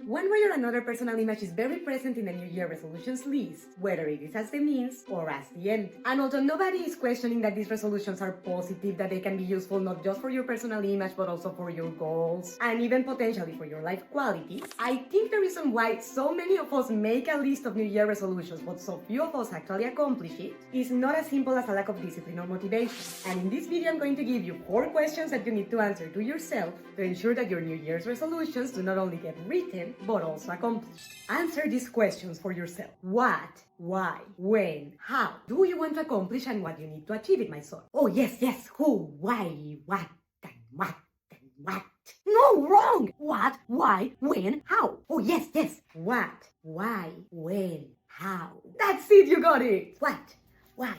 One way or another, personal image is very present in the New Year resolutions list, whether it is as the means or as the end. And although nobody is questioning that these resolutions are positive, that they can be useful not just for your personal image but also for your goals and even potentially for your life quality, I think the reason why so many of us make a list of New Year resolutions but so few of us actually accomplish it is not as simple as a lack of discipline or motivation. And in this video, I'm going to give you 4 questions that you need to answer to yourself to ensure that your New Year's resolutions do not only get written but also accomplished. Answer these questions for yourself. What, why, when, how do you want to accomplish and what you need to achieve it, my son? Oh yes, who, why, what, and what, and what. No, wrong! What, why, when, how. Oh yes, what, why, when, how. That's it, you got it! What, why,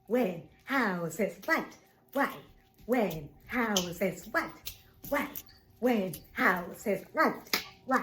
when, how says what, why, when, how says what, why, when, how says what, why,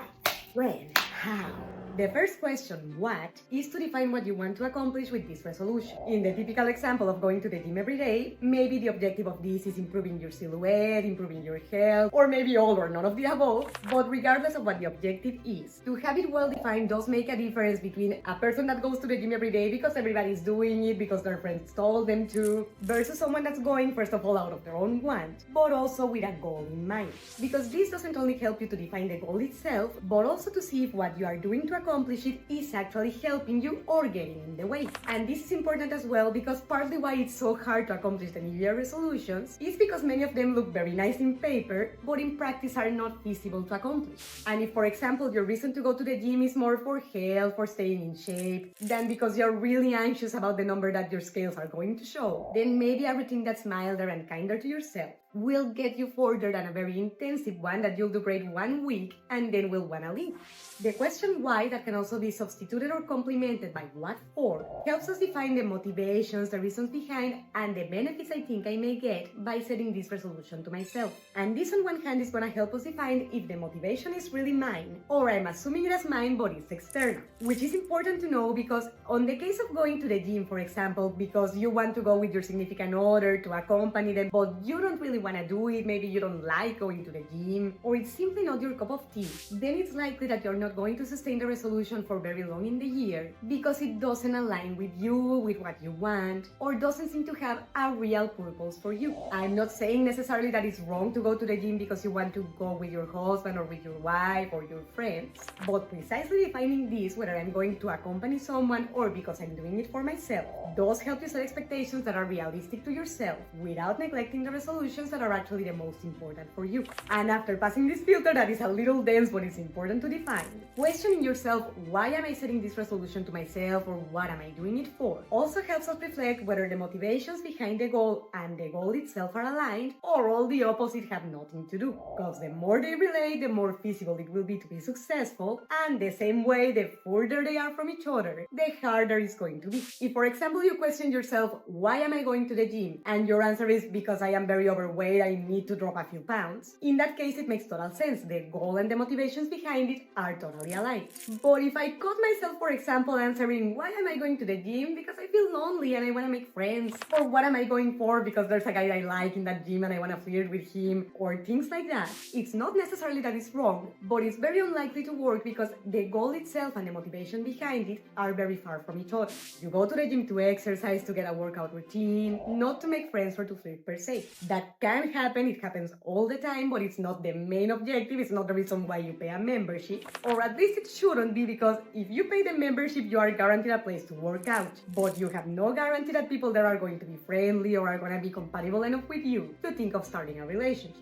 when, how. The first question, what, is to define what you want to accomplish with this resolution. In the typical example of going to the gym every day, maybe the objective of this is improving your silhouette, improving your health, or maybe all or none of the above. But regardless of what the objective is, to have it well defined does make a difference between a person that goes to the gym every day because everybody's doing it, because their friends told them to, versus someone that's going, first of all, out of their own want, but also with a goal in mind. Because this doesn't only help you to define the goal itself, but also to see if what you are doing to accomplish it is actually helping you or getting in the way. And this is important as well because partly why it's so hard to accomplish the New Year resolutions is because many of them look very nice in paper, but in practice are not feasible to accomplish. And if, for example, your reason to go to the gym is more for health, for staying in shape, than because you're really anxious about the number that your scales are going to show, then maybe a routine that's milder and kinder to yourself will get you further than a very intensive one that you'll do great 1 week and then will wanna leave. The question why, that can also be substituted or complemented by what for, helps us define the motivations, the reasons behind, and the benefits I think I may get by setting this resolution to myself. And this on one hand is gonna help us define if the motivation is really mine or I'm assuming it as mine but it's external, which is important to know because on the case of going to the gym, for example, because you want to go with your significant other to accompany them but you don't really want to do it, maybe you don't like going to the gym, or it's simply not your cup of tea, then it's likely that you're not going to sustain the resolution for very long in the year because it doesn't align with you, with what you want, or doesn't seem to have a real purpose for you. I'm not saying necessarily that it's wrong to go to the gym because you want to go with your husband or with your wife or your friends, but precisely defining this, whether I'm going to accompany someone or because I'm doing it for myself, does help you set expectations that are realistic to yourself without neglecting the resolutions that are actually the most important for you. And after passing this filter that is a little dense but it's important to define, questioning yourself, why am I setting this resolution to myself or what am I doing it for, also helps us reflect whether the motivations behind the goal and the goal itself are aligned or all the opposite have nothing to do. Because the more they relate, the more feasible it will be to be successful, and the same way, the further they are from each other, the harder it's going to be. If, for example, you question yourself, why am I going to the gym? And your answer is because I am very overweight, I need to drop a few pounds. In that case, it makes total sense. The goal and the motivations behind it are totally aligned. But if I caught myself, for example, answering, why am I going to the gym? Because I feel lonely and I want to make friends. Or what am I going for? Because there's a guy I like in that gym and I want to flirt with him. Or things like that. It's not necessarily that it's wrong, but it's very unlikely to work because the goal itself and the motivation behind it are very far from each other. You go to the gym to exercise, to get a workout routine, not to make friends or to flirt per se. That can happen, it happens all the time, but it's not the main objective, it's not the reason why you pay a membership. Or at least it shouldn't be, because if you pay the membership, you are guaranteed a place to work out. But you have no guarantee that people there are going to be friendly or are going to be compatible enough with you to think of starting a relationship.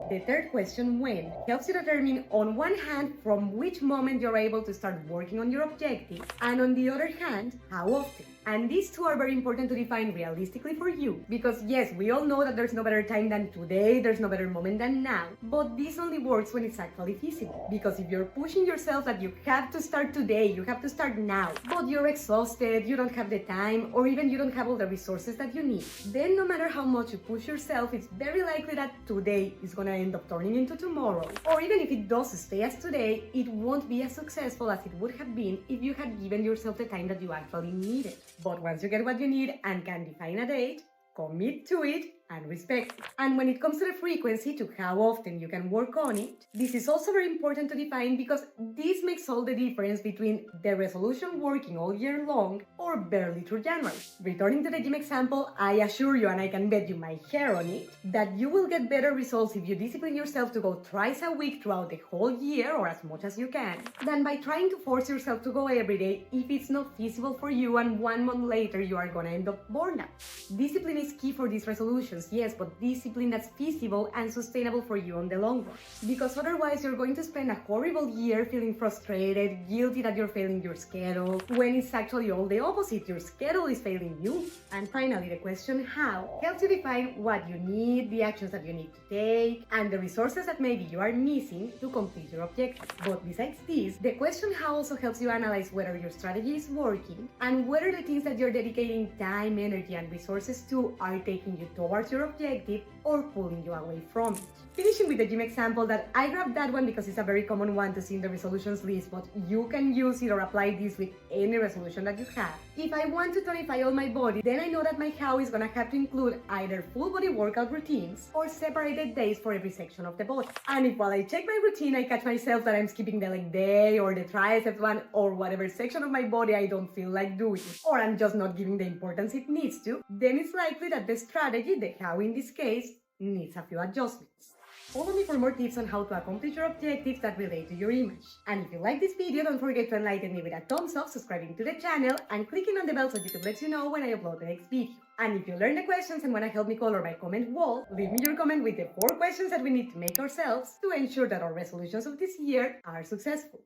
The third question, when, helps you determine on one hand from which moment you're able to start working on your objective, and on the other hand, how often. And these two are very important to define realistically for you, because yes, we all know that there's no better time than today, there's no better moment than now, but this only works when it's actually feasible. Because if you're pushing yourself that you have to start today, you have to start now, but you're exhausted, you don't have the time, or even you don't have all the resources that you need, then no matter how much you push yourself, it's very likely that today is gonna end up turning into tomorrow. Or even if it does stay as today, it won't be as successful as it would have been if you had given yourself the time that you actually needed. But once you get what you need and can define a date, commit to it and respect. And when it comes to the frequency, to how often you can work on it, this is also very important to define because this makes all the difference between the resolution working all year long or barely through January. Returning to the gym example, I assure you, and I can bet you my hair on it, that you will get better results if you discipline yourself to go twice a week throughout the whole year or as much as you can, than by trying to force yourself to go every day if it's not feasible for you and 1 month later you are gonna end up burned out. Discipline is key for these resolutions, yes, but discipline that's feasible and sustainable for you on the long run. Because otherwise you're going to spend a horrible year feeling frustrated, guilty that you're failing your schedule, when it's actually all the opposite, your schedule is failing you. And finally, the question how helps you define what you need, the actions that you need to take, and the resources that maybe you are missing to complete your objective. But besides this, the question how also helps you analyze whether your strategy is working and whether the things that you're dedicating time, energy, and resources to are taking you towards your objective or pulling you away from it. Finishing with the gym example, that I grabbed that one because it's a very common one to see in the resolutions list, but you can use it or apply this with any resolution that you have. If I want to tonify all my body, then I know that my how is gonna have to include either full body workout routines or separated days for every section of the body. And if while I check my routine, I catch myself that I'm skipping the leg day or the triceps one or whatever section of my body I don't feel like doing, or I'm just not giving the importance it needs to, then it's likely that the strategy, the how in this case, needs a few adjustments. Follow me for more tips on how to accomplish your objectives that relate to your image. And if you like this video, don't forget to enlighten me with a thumbs up, subscribing to the channel, and clicking on the bell so YouTube lets you know when I upload the next video. And if you learn the questions and want to help me color my comment wall, leave me your comment with the 4 questions that we need to make ourselves to ensure that our resolutions of this year are successful.